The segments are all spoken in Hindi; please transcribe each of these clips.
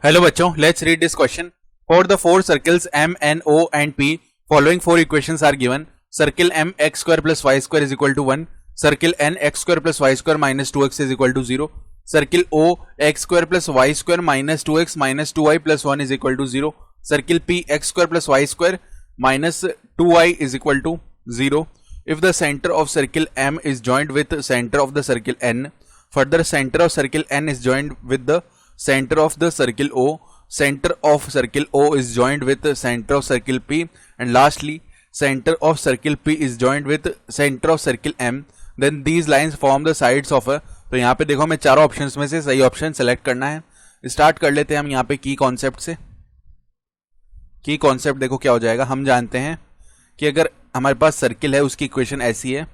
हेलो बच्चों, let's read this question. For the four circles M, N, O and P, following four equations are given. Circle M x square plus y square is equal to 1. Circle N x square plus y square minus 2x is equal to 0. Circle O x square plus y square minus 2x minus 2y plus 1 is equal to 0. Circle P x square plus y square minus 2y is equal to 0. If the center of circle M is joined with the center of the circle N, further center of circle N is joined with the center of the circle O, center of circle O is joined with the center of circle P, and lastly center of circle P is joined with center of circle M, then these lines form the sides of a. तो यहाँ पे देखो, हमें चारों ऑप्शंस में से सही ऑप्शन सेलेक्ट करना है. स्टार्ट कर लेते हैं हम यहाँ पे की कॉन्सेप्ट से. की कॉन्सेप्ट देखो क्या हो जाएगा. हम जानते हैं कि अगर हमारे पास सर्किल है उसकी इक्वेशन ऐसी है,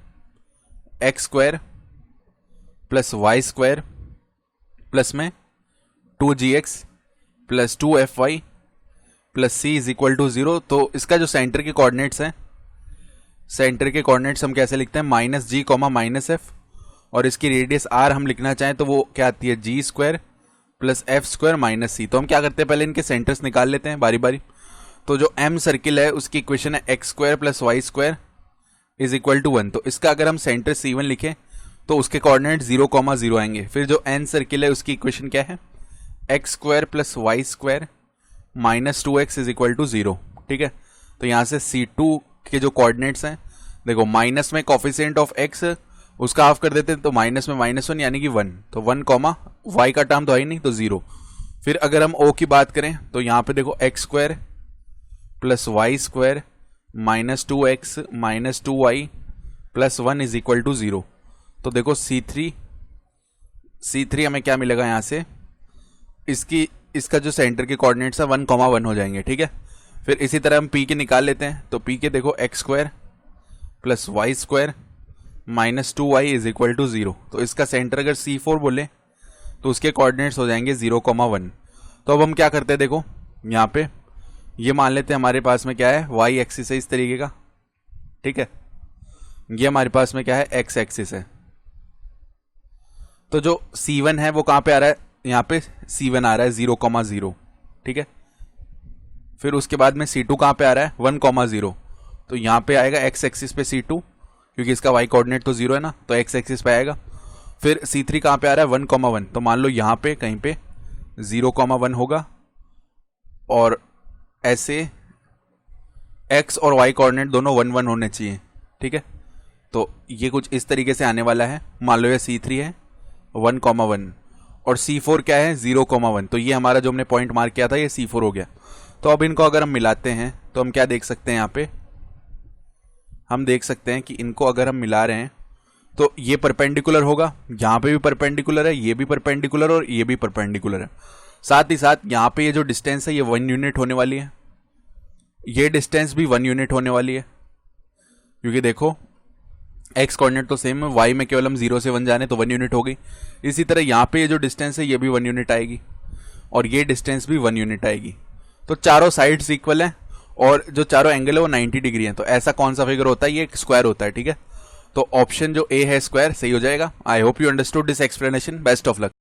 x square plus y square plus में 2gx plus 2fy plus c is equal to 0. तो इसका जो सेंटर के कोऑर्डिनेट्स हैं, सेंटर के कोऑर्डिनेट्स हम कैसे लिखते हैं, माइनस जी कॉमा माइनस एफ, और इसकी रेडियस r हम लिखना चाहें तो वो क्या आती है, g square plus f square minus c. तो हम क्या करते हैं, पहले इनके सेंटर्स निकाल लेते हैं बारी बारी. तो जो m सर्किल है उसकी इक्वेशन है x square plus y square is equal to 1. तो इसका अगर हम सेंटर C1 लिखें तो उसके कोऑर्डिनेट 0, 0 आएंगे. फिर जो n सर्किल है उसकी इक्वेशन क्या है, x square plus y square minus 2x is equal to 0. ठीक है. तो यहाँ से C2 के जो कोऑर्डिनेट्स हैं, देखो माइनस में कोफिशिएंट ऑफ x उसका हाफ कर देते हैं तो माइनस में -1 यानी कि 1. तो 1 कॉमा y का टर्म तो है ही नहीं, तो 0. फिर अगर हम o की बात करें तो यहाँ पे देखो x square plus y square minus 2x minus 2y plus 1 is equal to 0. तो देखो C3 हमें क्या मिलेगा यहाँ से, इसका जो सेंटर के कोऑर्डिनेट्स है 1, 1 हो जाएंगे. ठीक है. फिर इसी तरह हम P के निकाल लेते हैं. तो P के देखो x square plus y square minus 2y is equal to 0. तो इसका सेंटर अगर C4 बोले तो उसके कोऑर्डिनेट्स हो जाएंगे 0, 1. तो अब हम क्या करते हैं, देखो यहाँ पे ये मान लेते हैं हमारे पास में क्या है, y एक्सिस है इस तरीके का. ठीक है. ये हमारे पास में क्या है, x एक्सिस है. तो जो C1 है वो कहाँ पे आ रहा है, यहाँ पे C1 आ रहा है 0, 0. ठीक है. फिर उसके बाद में C2 कहाँ पे आ रहा है, 1, 0. तो यहाँ पे आएगा x एक्सिस पे C2, क्योंकि इसका y कोऑर्डिनेट तो 0 है ना, तो x एक्सिस पे आएगा. फिर C3 कहाँ पे आ रहा है, 1, 1. तो मान लो यहाँ पे कहीं पे 0, 1 होगा, और ऐसे x और y कोऑर्डिनेट दोनों 1, 1 होने चाहिए. ठीक है. तो ये कुछ इस तरीके से आने वाला है. मान लो ये C3 है 1, 1, और C4 क्या है, 0, 1. तो ये हमारा जो हमने पॉइंट मार्क किया था ये C4 हो गया. तो अब इनको अगर हम मिलाते हैं तो हम क्या देख सकते हैं, यहाँ पे हम देख सकते हैं कि इनको अगर हम मिला रहे हैं तो ये परपेंडिकुलर होगा, यहाँ पे भी परपेंडिकुलर है, ये भी परपेंडिकुलर और ये भी परपेंडिकुलर है. साथ ही साथ यहाँ पे ये जो डिस्टेंस है ये 1 यूनिट होने वाली है, ये डिस्टेंस भी 1 यूनिट होने वाली है, क्योंकि देखो एक्स कोऑर्डिनेट तो सेम है, वाई में केवल हम 0 से 1 जाने तो 1 यूनिट हो गई. इसी तरह यहाँ पे ये जो डिस्टेंस है ये भी 1 यूनिट आएगी, और ये डिस्टेंस भी 1 यूनिट आएगी. तो चारों साइड्स इक्वल हैं, और जो चारों एंगल है वो 90 डिग्री है. तो ऐसा कौन सा फिगर होता है, ये एक स्क्वायर होता है. ठीक है. तो ऑप्शन जो ए है स्क्वायर सही हो जाएगा. I hope you understood this explanation. Best of luck.